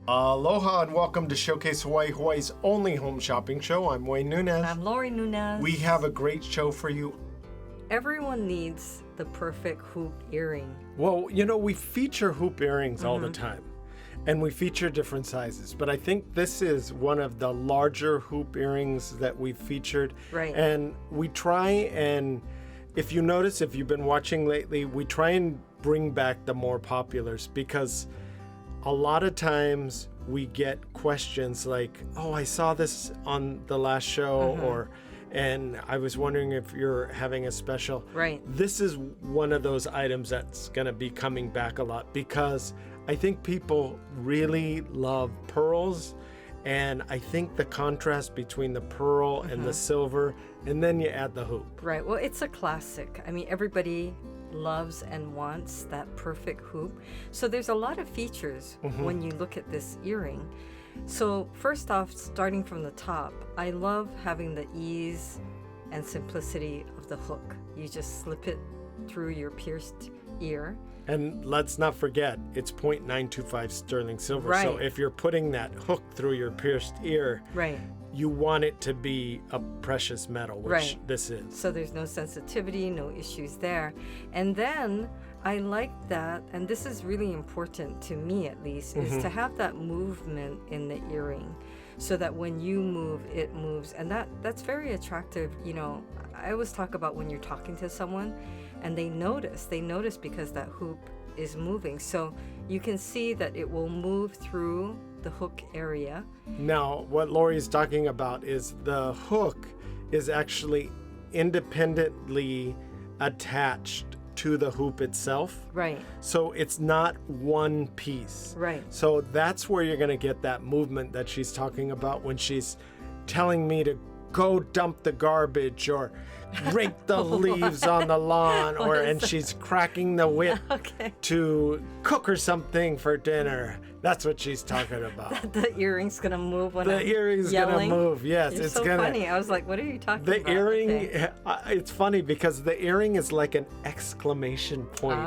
Aloha and welcome to Showcase Hawaii, Hawaii's only home shopping show. I'm Wayne Nunez. I'm Lori Nunez. We have a great show for you. Everyone needs the perfect hoop earring. Well, you know, we feature hoop earrings all the time, and we feature different sizes, but I think this is one of the larger hoop earrings that we've featured. Right. And we try and, if you notice, if you've been watching lately, we try and bring back the more populars because a lot of times we get questions like, oh, I saw this on the last show, and I was wondering if you're having a special. Right. This is one of those items that's going to be coming back a lot because I think people really love pearls. And I think the contrast between the pearl and the silver, and then you add the hoop. Right. Well, it's a classic. I mean, everybody loves and wants that perfect hoop. So there's a lot of features when you look at this earring. So first off, starting from the top, I love having the ease and simplicity of the hook. You just slip it through your pierced ear. And let's not forget, it's 0.925 sterling silver. Right. So if you're putting that hook through your pierced ear, Right. you want it to be a precious metal, which this is. So there's no sensitivity, no issues there. And then I like that, and this is really important to me at least, is to have that movement in the earring so that when you move, it moves. And that's very attractive. You know, I always talk about when you're talking to someone and they notice because that hoop is moving. So you can see that it will move through the hook area. Now, what Lori's talking about is the hook is actually independently attached to the hoop itself. Right. So it's not one piece. Right. So that's where you're going to get that movement that she's talking about when she's telling me to go dump the garbage or rake the leaves on the lawn, and she's cracking the whip to cook her something for dinner. That's what she's talking about. The earring's gonna move when the I'm earring's yelling. Gonna move. Yes, You're it's so gonna. funny. I was like, "What are you talking about?" The earring. Okay. It's funny because the earring is like an exclamation point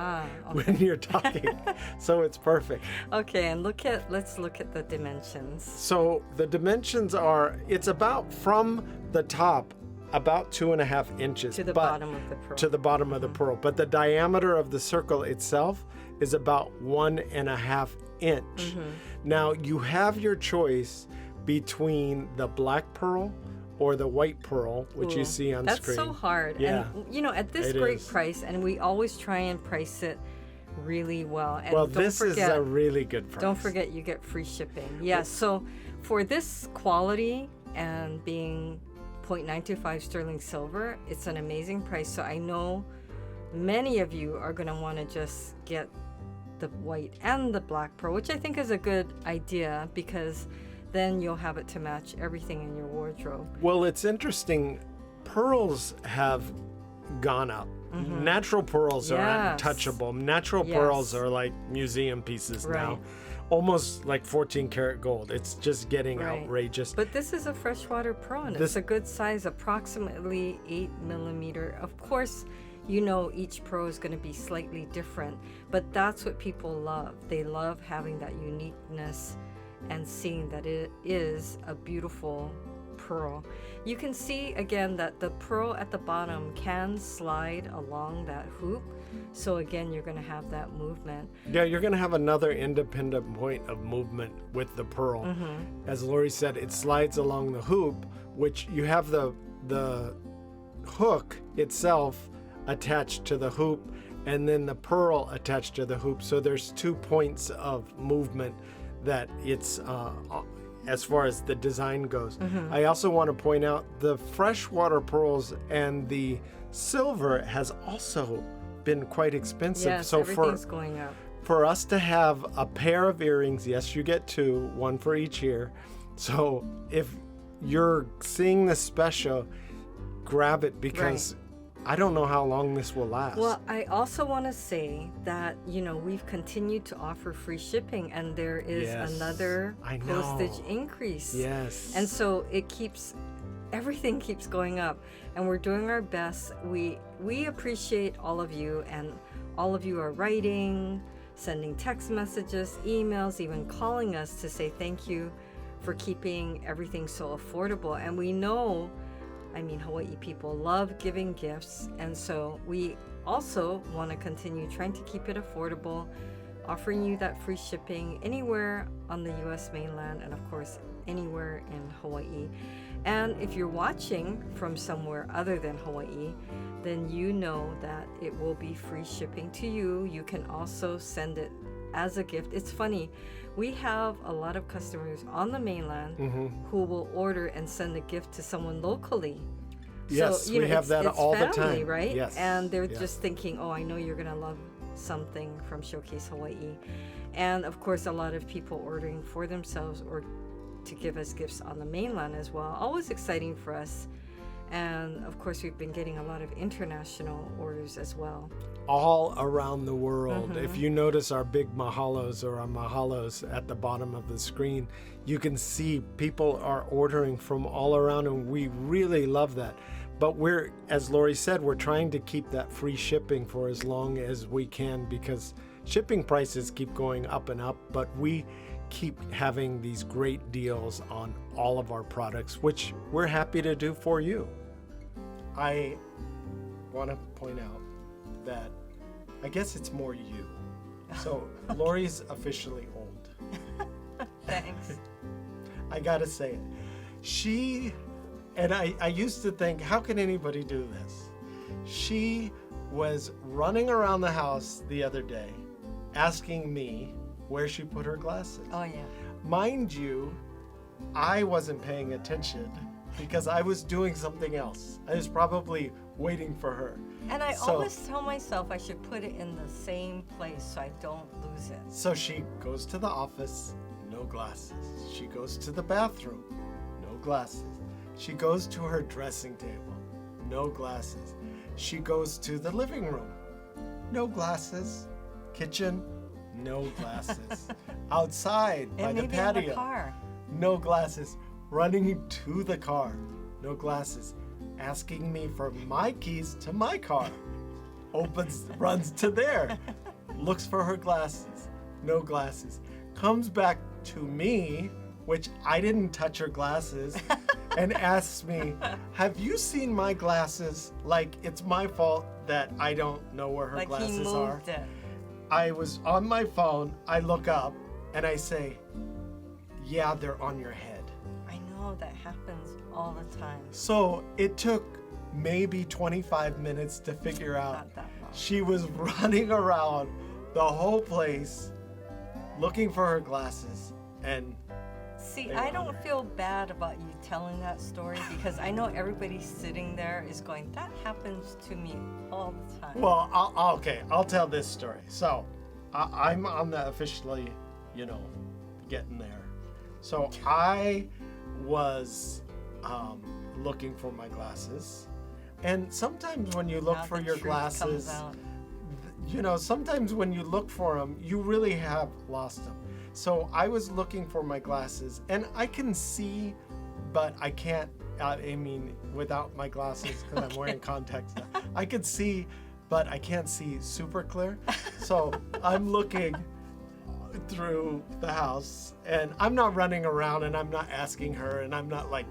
when you're talking, so it's perfect. Okay, and let's look at the dimensions. So the dimensions are, it's about from the top, about 2.5 inches To the bottom of the pearl. To the bottom of the pearl, but the diameter of the circle itself is about 1.5 inch. Now you have your choice between the black pearl or the white pearl, which you see on That's screen. so hard. Yeah. And you know, at this great price, and we always try and price it really well. And Well, don't this forget, is a really good price. Don't forget you get free shipping. Yes. So for this quality and being 0.925 sterling silver, it's an amazing price. So I know many of you are going to want to just get the white and the black pearl, which I think is a good idea because then you'll have it to match everything in your wardrobe. Well, it's interesting. Pearls have gone up. Natural pearls are untouchable. Natural pearls are like museum pieces now. Almost like 14 karat gold. It's just getting outrageous. But this is a freshwater pearl, and it's a good size, approximately 8 millimeter. Of course, you know each pearl is going to be slightly different, but that's what people love. They love having that uniqueness and seeing that it is a beautiful pearl. You can see again that the pearl at the bottom can slide along that hoop. So again, you're going to have that movement. Yeah, you're going to have another independent point of movement with the pearl. As Lori said, it slides along the hoop, which you have the hook itself attached to the hoop and then the pearl attached to the hoop. So there's 2 points of movement that it's as far as the design goes. I also want to point out the freshwater pearls and the silver has also been quite expensive. Yes, so everything's going up. For us to have a pair of earrings, yes, you get two, one for each ear. So if you're seeing this special, grab it because I don't know how long this will last. Well, I also want to say that, you know, we've continued to offer free shipping and there is another postage increase. Yes. And so everything keeps going up and we're doing our best. We appreciate all of you, and all of you are writing, sending text messages, emails, even calling us to say thank you for keeping everything so affordable. And we know, I mean, Hawaii people love giving gifts, and so we also want to continue trying to keep it affordable, offering you that free shipping anywhere on the U.S. mainland, and of course anywhere in Hawaii. And if you're watching from somewhere other than Hawaii, then you know that it will be free shipping to you. You can also send it as a gift. It's funny, we have a lot of customers on the mainland who will order and send a gift to someone locally. Yes, so, we have that it's all family, the time. Right? Yes. And they're just thinking, oh, I know you're going to love something from Showcase Hawaii. And of course, a lot of people ordering for themselves or to give us gifts on the mainland as well. Always exciting for us. And of course, we've been getting a lot of international orders as well. All around the world. If you notice our big mahalos or our mahalos at the bottom of the screen, you can see people are ordering from all around, and we really love that. But we're, as Lori said, we're trying to keep that free shipping for as long as we can, because shipping prices keep going up and up, but we keep having these great deals on all of our products, which we're happy to do for you. I want to point out that I guess it's more you. So Lori's officially old. Thanks. I gotta say it. She, and I used to think, how can anybody do this? She was running around the house the other day asking me where she put her glasses. Oh, yeah. Mind you, I wasn't paying attention because I was doing something else. I was probably waiting for her. And I always tell myself I should put it in the same place so I don't lose it. So she goes to the office, no glasses. She goes to the bathroom, no glasses. She goes to her dressing table, no glasses. She goes to the living room, no glasses. Kitchen, no glasses. Outside by the patio, in the car. No glasses. Running to the car, no glasses. Asking me for my keys to my car. Runs to there. Looks for her glasses, no glasses. Comes back to me, which I didn't touch her glasses, and asks me, have you seen my glasses? Like it's my fault that I don't know where her glasses he moved are. It. I was on my phone, I look up, and I say, yeah, they're on your head. I know, that happens all the time. So it took maybe 25 minutes to figure out. Not that long. She was running around the whole place looking for her glasses, and see, I don't feel bad about you telling that story because I know everybody sitting there is going, that happens to me all the time. Well, I'll tell this story. So I'm on the officially, getting there. So I was looking for my glasses, and sometimes when you look for your glasses, sometimes when you look for them, you really have lost them. So I was looking for my glasses, and I can see, but I can't, without my glasses, because I'm wearing contacts now, I could see, but I can't see super clear. So I'm looking through the house, and I'm not running around, and I'm not asking her, and I'm not like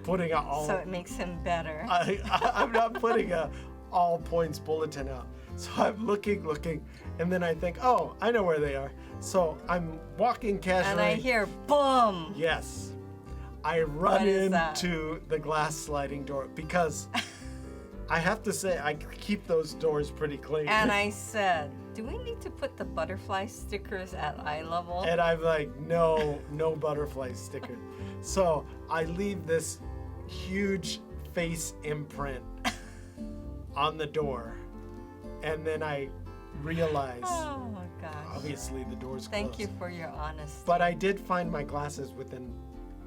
putting out all. So it makes him better. I'm not putting a all points bulletin out. So I'm looking, and then I think, oh, I know where they are. So I'm walking casually. And I hear boom. Yes. I run into the glass sliding door because I have to say I keep those doors pretty clean. And I said, do we need to put the butterfly stickers at eye level? And I'm like, no butterfly sticker. So I leave this huge face imprint on the door. And then I realize, oh my gosh. Obviously the door's closed. Thank you for your honesty. But I did find my glasses within,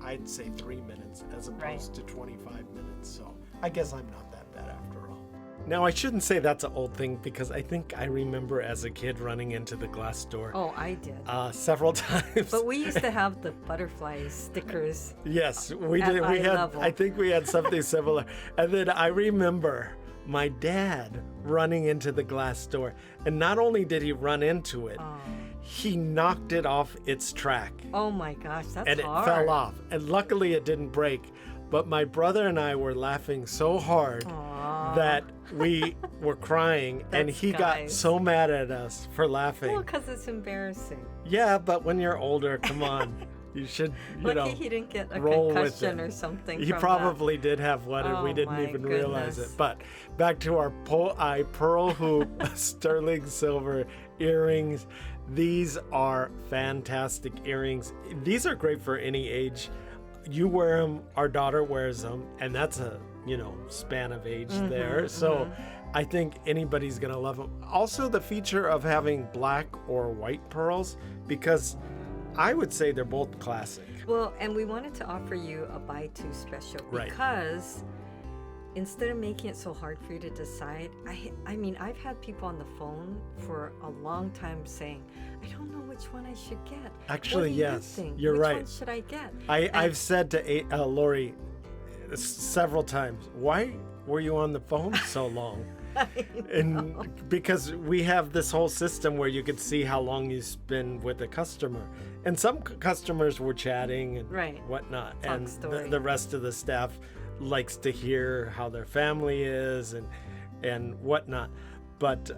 I'd say 3 minutes as opposed to 25 minutes. So I guess I'm not that bad after all. Now, I shouldn't say that's an old thing because I think I remember as a kid running into the glass door. Oh, I did. Several times. But we used to have the butterfly stickers. Yes, we did. We had. Level. I think we had something similar. And then I remember my dad running into the glass door. And not only did he run into it, he knocked it off its track. Oh my gosh, that's and hard. it fell off. And luckily it didn't break. But my brother and I were laughing so hard that we were crying, and he got so mad at us for laughing. Well, because it's embarrassing. Yeah, but when you're older, come on. You should, Lucky he didn't get a roll concussion with it. or something. He probably did have one, and we didn't even realize it. But back to our Pōʻai pearl hoop sterling silver earrings. These are fantastic earrings. These are great for any age. You wear them, our daughter wears them, and that's a, span of age there. So I think anybody's going to love them. Also, the feature of having black or white pearls, because I would say they're both classic. Well, and we wanted to offer you a buy two special because instead of making it so hard for you to decide, I mean, I've had people on the phone for a long time saying, I don't know which one I should get. Actually, yes, you're which right. Which one should I get? I've said to Lori several times, why were you on the phone so long? And because we have this whole system where you could see how long you spend with a customer, and some customers were chatting and whatnot, and the rest of the staff likes to hear how their family is and whatnot. But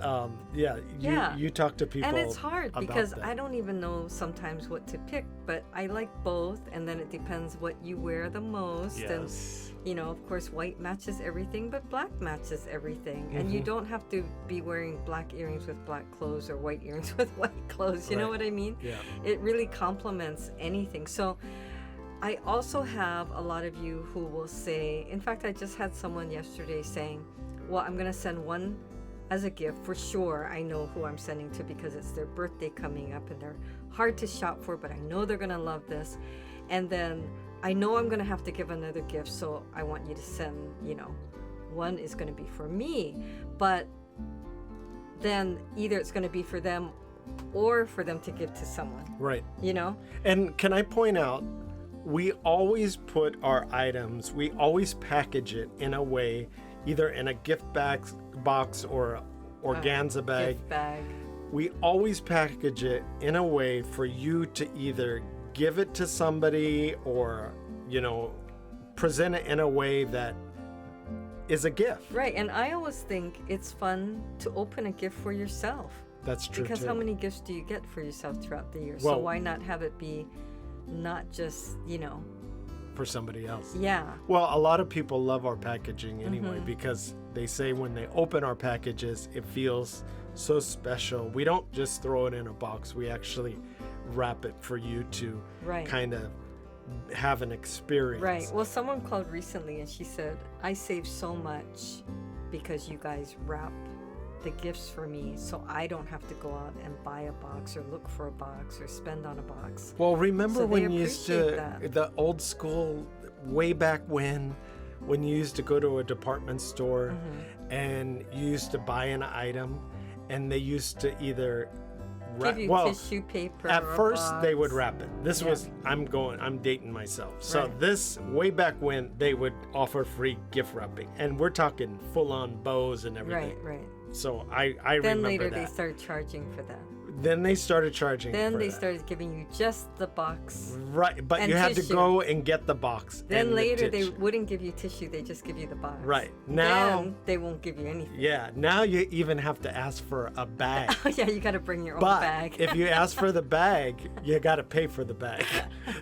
you talk to people, and it's hard because that. I don't even know sometimes what to pick, but I like both, and then it depends what you wear the most. Yes. And of course, white matches everything, but black matches everything. And you don't have to be wearing black earrings with black clothes or white earrings with white clothes. You know what I mean? Yeah. It really complements anything. So I also have a lot of you who will say, in fact, I just had someone yesterday saying, well, I'm going to send one as a gift for sure. I know who I'm sending to because it's their birthday coming up and they're hard to shop for, but I know they're going to love this. And then I know I'm going to have to give another gift, so I want you to send, one is going to be for me, but then either it's going to be for them or for them to give to someone. Right. And can I point out, we always put our items, we always package it in a way, either in a gift box or organza bag. Gift bag. We always package it in a way for you to either give it to somebody or, present it in a way that is a gift. Right. And I always think it's fun to open a gift for yourself. That's true. Because too. how many gifts do you get for yourself throughout the year? Well, so why not have it be not just, for somebody else. Yeah. Well, a lot of people love our packaging anyway because they say when they open our packages, it feels so special. We don't just throw it in a box. We actually wrap it for you to kind of have an experience. Right. Well, someone called recently and she said, I save so much because you guys wrap the gifts for me, so I don't have to go out and buy a box or look for a box or spend on a box. Well, remember so when you used to, the old school, way back when you used to go to a department store and you used to buy an item and they used to either give you tissue paper. At first they would wrap it. This was, I'm dating myself. So this, way back when, they would offer free gift wrapping. And we're talking full-on bows and everything. Right. So I remember that. Then later they started charging for that. Then they started charging Then for they that. started giving you just the box. Right, but you had to go and get the box. Then later they wouldn't give you tissue, they just give you the box. Right. Now then they won't give you anything. Yeah, now you even have to ask for a bag. Oh yeah, you got to bring your own bag. If you ask for the bag, you got to pay for the bag.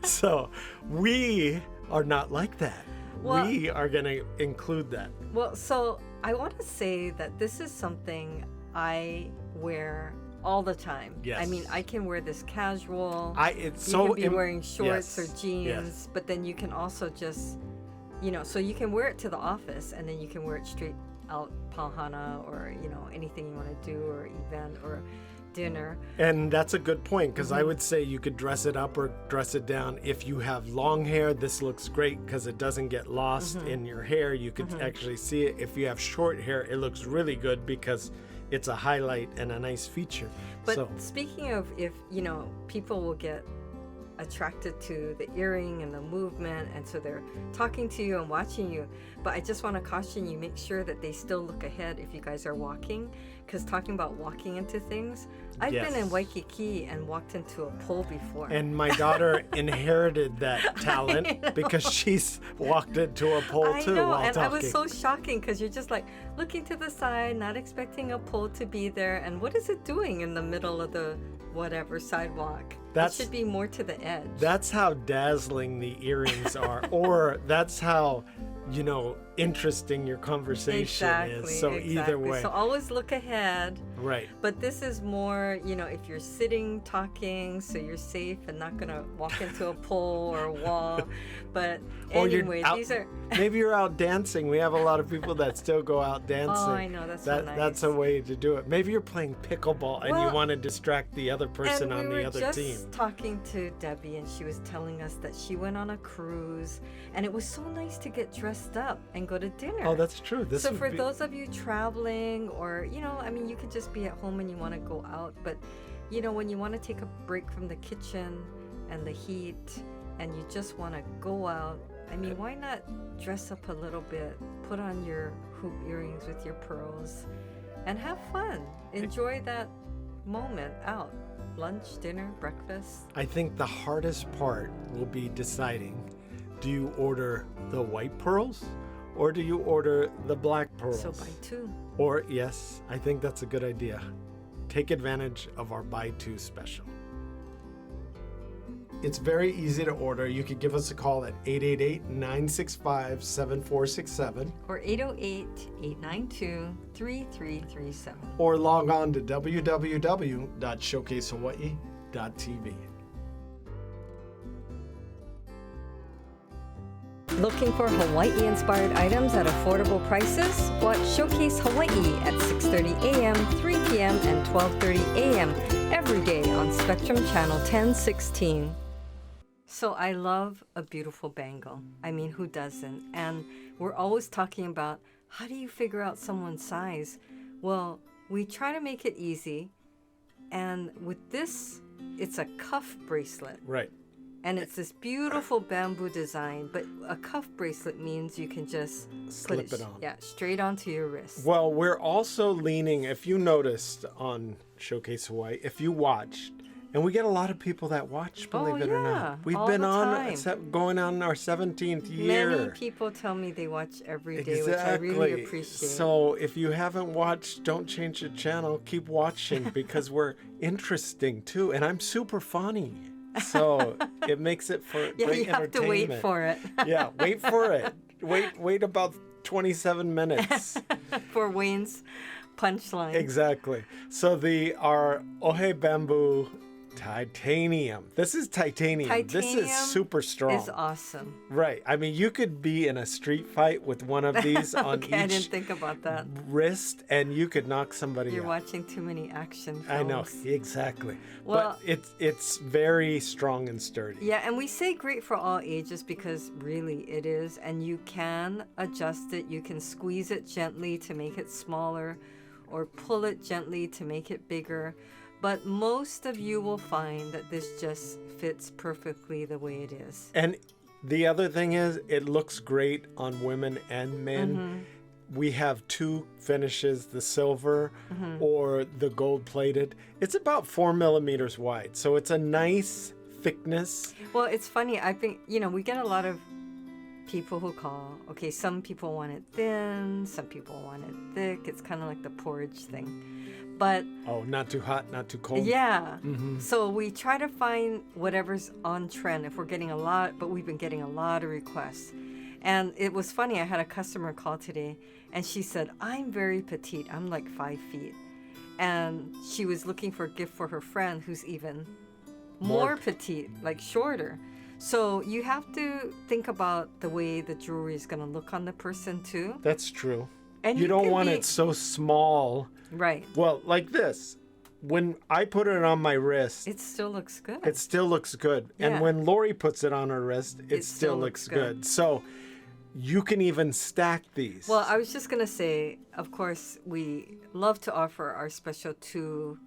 So we are not like that. Well, we are going to include that. Well, so I want to say that this is something I wear all the time. Yes. I mean, I can wear this casual. You can be wearing shorts or jeans, but then you can also just, so you can wear it to the office and then you can wear it straight out Pauhana or, anything you want to do or event or dinner. And that's a good point because I would say you could dress it up or dress it down. If you have long hair, this looks great because it doesn't get lost in your hair. You could actually see it. If you have short hair, it looks really good because it's a highlight and a nice feature. But speaking of if, people will get attracted to the earring and the movement, and so they're talking to you and watching you. But I just want to caution you, make sure that they still look ahead if you guys are walking, because talking about walking into things, I've been in Waikiki and walked into a pole before. And my daughter inherited that talent because she's walked into a pole too while and talking. I was so shocking because you're just like looking to the side, not expecting a pole to be there, and what is it doing in the middle of the whatever sidewalk? It should be more to the edge. That's how dazzling the earrings are, or that's how, you know, interesting your conversation is. So either way. So always look ahead. Right. But this is more, you know, if you're sitting talking, so you're safe and not going to walk into a pole or a wall. But anyway, these are... Maybe you're out dancing. We have a lot of people that still go out dancing. Oh, I know. That's so nice. That's a way to do it. Maybe you're playing pickleball and you want to distract the other person on the other team. And we were just talking to Debbie, and she was telling us that she went on a cruise, and it was so nice to get dressed up and go to dinner. Oh, that's true. So for those of you traveling, or, you know, I mean, you could just be at home and you want to go out, but, you know, when you want to take a break from the kitchen and the heat and you just want to go out, I mean, why not dress up a little bit, put on your hoop earrings with your pearls, and have fun. Enjoy that moment out. Lunch, dinner, breakfast. I think the hardest part will be deciding, do you order the white pearls or do you order the black pearls? So buy two. Or, yes, I think that's a good idea. Take advantage of our buy two special. It's very easy to order. You could give us a call at 888-965-7467. Or 808-892-3337. Or log on to www.showcasehawaii.tv. Looking for Hawaii-inspired items at affordable prices? Watch Showcase Hawaii at 6:30 a.m., 3 p.m., and 12:30 a.m. every day on Spectrum Channel 1016. So I love a beautiful bangle. I mean, who doesn't? And we're always talking about, how do you figure out someone's size? Well, we try to make it easy. And with this, it's a cuff bracelet. Right. And it's this beautiful bamboo design, but a cuff bracelet means you can just slip it on. Yeah, straight onto your wrist. Well, we're also leaning, if you noticed on Showcase Hawaii, if you watched, and we get a lot of people that watch, believe it or not. We've been on, going on our 17th year. Many people tell me they watch every day, which I really appreciate. So if you haven't watched, don't change the channel. Keep watching because we're interesting too. And I'm super funny. So it makes it for great entertainment. You have to wait for it. Yeah, wait for it. Wait about 27 minutes. For Wayne's punchline. Exactly. So our Ohe Bamboo Titanium. This is titanium. This is super strong. It's awesome. Right. I mean, you could be in a street fight with one of these on each I didn't think about that. wrist, and you could knock somebody You're out. watching too many action films. I know, exactly. Well, but it's very strong and sturdy. Yeah, and we say great for all ages because really it is, and you can adjust it. You can squeeze it gently to make it smaller, or pull it gently to make it bigger. But most of you will find that this just fits perfectly the way it is. And the other thing is, it looks great on women and men. Mm-hmm. We have two finishes, the silver or the gold plated. It's about 4 millimeters wide. So it's a nice thickness. Well, it's funny. I think, we get a lot of people who call. Okay, some people want it thin, some people want it thick. It's kind of like the porridge thing. But not too hot, not too cold. Yeah. Mm-hmm. So we try to find whatever's on trend. If we're getting but we've been getting a lot of requests. And it was funny, I had a customer call today, and she said, I'm very petite. I'm like 5 feet. And she was looking for a gift for her friend who's even more petite, like shorter. So you have to think about the way the jewelry is going to look on the person too. That's true. And you don't want it so small. Right. Well, like this. When I put it on my wrist, it still looks good. It still looks good. Yeah. And when Lori puts it on her wrist, it still looks good. So you can even stack these. Well, I was just going to say, of course, we love to offer our special 2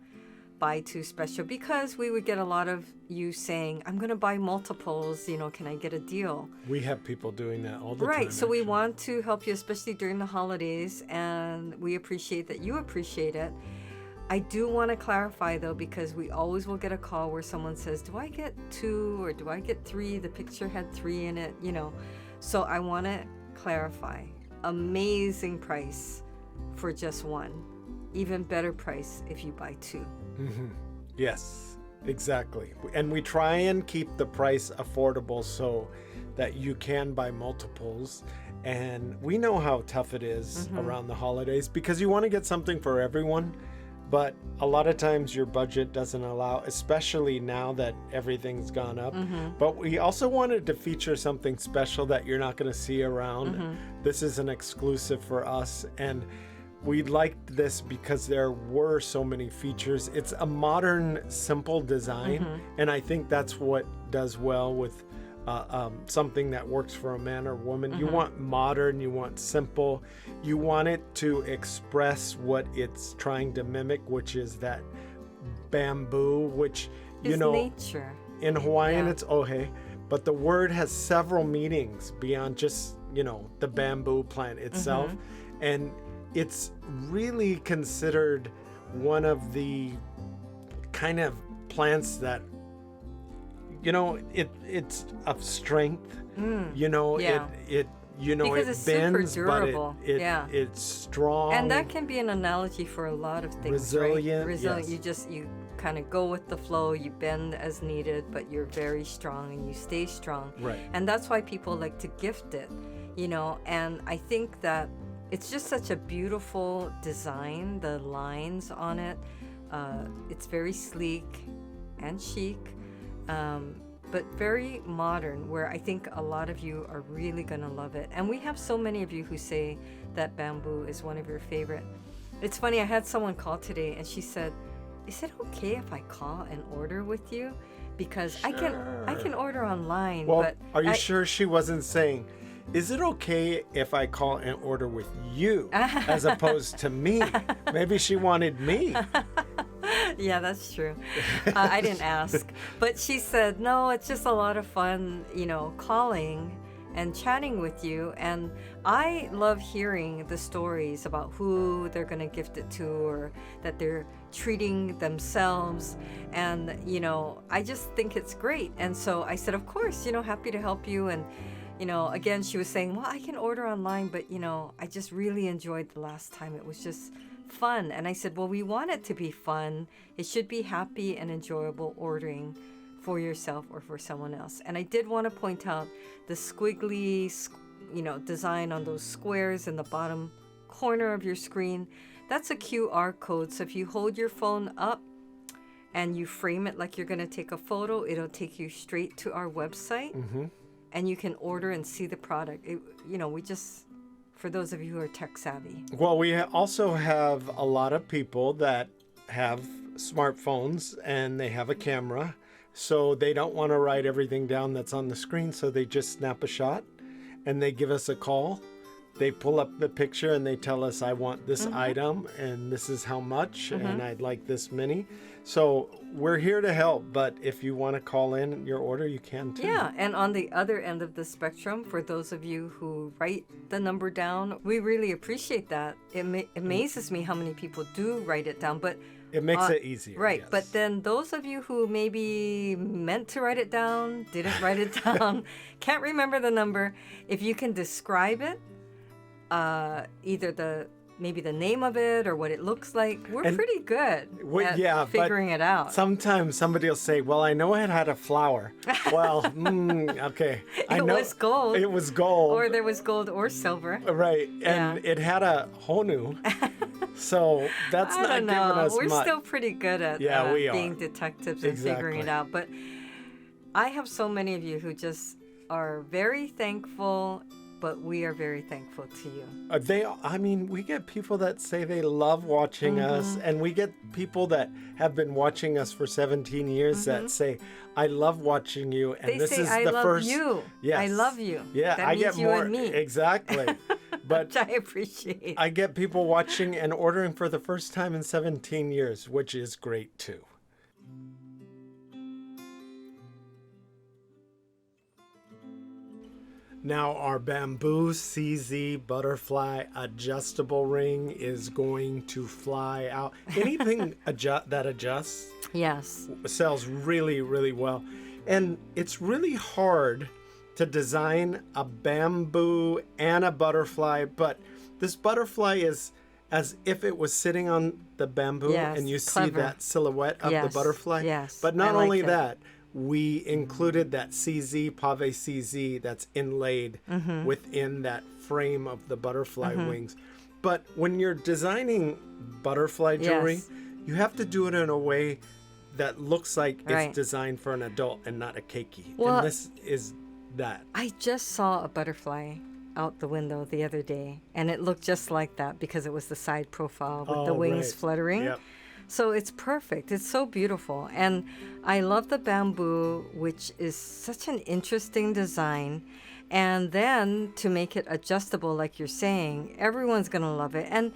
buy two special, because we would get a lot of you saying, I'm going to buy multiples, can I get a deal? We have people doing that all the time. Right. So we actually. want to help you, especially during the holidays, and we appreciate that you appreciate it. I do want to clarify, though, because we always will get a call where someone says, do I get two or do I get three? The picture had three in it, So I want to clarify. Amazing price for just one. Even better price if you buy two. Mm-hmm. Yes, exactly. And we try and keep the price affordable so that you can buy multiples. And we know how tough it is around the holidays, because you want to get something for everyone. But a lot of times your budget doesn't allow, especially now that everything's gone up. But we also wanted to feature something special that you're not going to see around. This is an exclusive for us. And we liked this because there were so many features. It's a modern, simple design. And I think that's what does well with something that works for a man or woman. You want modern, you want simple, you want it to express what it's trying to mimic, which is that bamboo, which is nature. In Hawaiian it's ohe, but the word has several meanings beyond just the bamboo plant itself. And it's really considered one of the kind of plants that it's of strength. Because it's bends, super durable. but it's strong. And that can be an analogy for a lot of things. Resilient. Right? Resilient. Yes. You kind of go with the flow. You bend as needed, but you're very strong and you stay strong. Right. And that's why people like to gift it. And I think that it's just such a beautiful design. The lines on it. It's very sleek and chic. But very modern, where I think a lot of you are really going to love it. And we have so many of you who say that bamboo is one of your favorite. It's funny, I had someone call today and she said, is it okay if I call and order with you? Because I can order online. Well, but are you sure she wasn't saying, is it okay if I call and order with you as opposed to me? Maybe she wanted me. Yeah, that's true. I didn't ask. But she said, no, it's just a lot of fun, calling and chatting with you. And I love hearing the stories about who they're going to gift it to, or that they're treating themselves. And, I just think it's great. And so I said, of course, happy to help you. And, again, she was saying, well, I can order online, but, I just really enjoyed the last time. It was just fun. And I said, well, we want it to be fun. It should be happy and enjoyable ordering for yourself or for someone else. And I did want to point out the squiggly, design on those squares in the bottom corner of your screen. That's a QR code. So if you hold your phone up and you frame it like you're going to take a photo, it'll take you straight to our website. And you can order and see the product. We just, for those of you who are tech savvy. Well, we also have a lot of people that have smartphones and they have a camera, so they don't want to write everything down that's on the screen, so they just snap a shot and they give us a call. They pull up the picture and they tell us, I want this item and this is how much and I'd like this many. So we're here to help, but if you want to call in your order, you can too. Yeah, and on the other end of the spectrum, for those of you who write the number down, we really appreciate that. It amazes me how many people do write it down, but it makes it easier. Right, yes. But then those of you who maybe meant to write it down, didn't write it down, can't remember the number, if you can describe it, either maybe the name of it or what it looks like, we're pretty good at figuring it out. Sometimes somebody will say, well, I know it had a flower. Well, okay. It was gold. It was gold. Or there was gold or silver. Right. And it had a honu. So that's not giving us We're much. still pretty good at we being detectives and figuring it out. But I have so many of you who just are very thankful, but we are very thankful to you. We get people that say they love watching us, and we get people that have been watching us for 17 years that say, I love watching you. And they this say, is I the love first. you. Yes. I love you. Yeah, that I means get you more. And me. Exactly. But I appreciate. I get people watching and ordering for the first time in 17 years, which is great too. Now our bamboo CZ butterfly adjustable ring is going to fly out. Anything that adjusts Yes. sells really, really well. And it's really hard to design a bamboo and a butterfly, but this butterfly is as if it was sitting on the bamboo, Yes, and you clever. see that silhouette of the Yes, butterfly. yes, But I not like only that. that, we included that CZ, pave CZ that's inlaid within that frame of the butterfly wings. But when you're designing butterfly jewelry, Yes. you have to do it in a way that looks like Right. it's designed for an adult and not a keiki. Well, and this is that. I just saw a butterfly out the window the other day, and it looked just like that because it was the side profile with the Oh, wings right. fluttering. Yep. So it's perfect. It's so beautiful. And I love the bamboo, which is such an interesting design. And then to make it adjustable, like you're saying, everyone's going to love it. And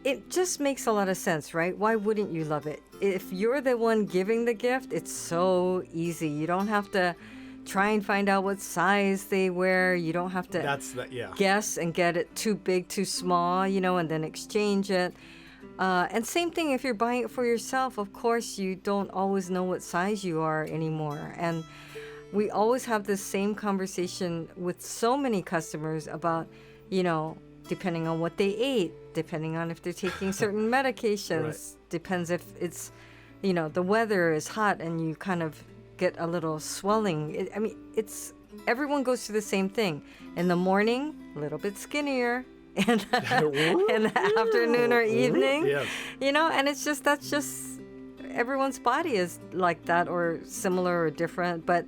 it just makes a lot of sense, right? Why wouldn't you love it? If you're the one giving the gift, it's so easy. You don't have to try and find out what size they wear. You don't have to That's the, yeah. guess and get it too big, too small, you know, and then exchange it. And same thing if you're buying it for yourself. Of course, you don't always know what size you are anymore. And we always have this same conversation with so many customers about, you know, depending on what they ate, depending on if they're taking certain medications, Right. depends if it's, you know, the weather is hot and you kind of get a little swelling. I mean, everyone goes through the same thing. In the morning, a little bit skinnier. In the afternoon or evening, Yes. you know, and that's just everyone's body is like that or similar or different, but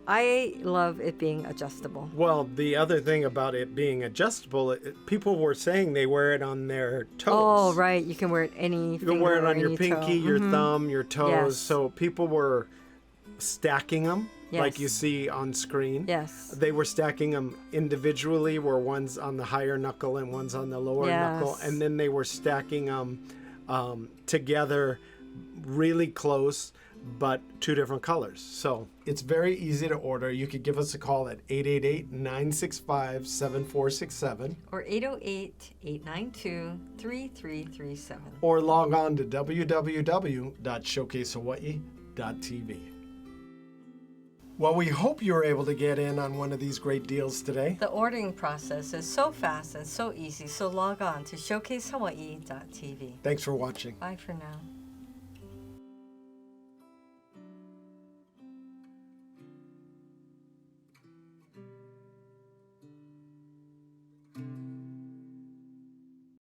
I love it being adjustable. Well, the other thing about it being adjustable, people were saying they wear it on their toes. Oh, right. You can wear it any You can wear it on your pinky, your Mm-hmm. thumb, your toes. Yes. So people were stacking them like Yes. you see on screen. Yes. They were stacking them individually, where one's on the higher knuckle and one's on the lower knuckle. Yes. And then they were stacking them together really close, but two different colors. So it's very easy to order. You could give us a call at 888-965-7467. Or 808-892-3337. Or log on to www.showcasehawaii.tv. Well, we hope you were able to get in on one of these great deals today. The ordering process is so fast and so easy, so log on to showcasehawaii.tv. Thanks for watching. Bye for now.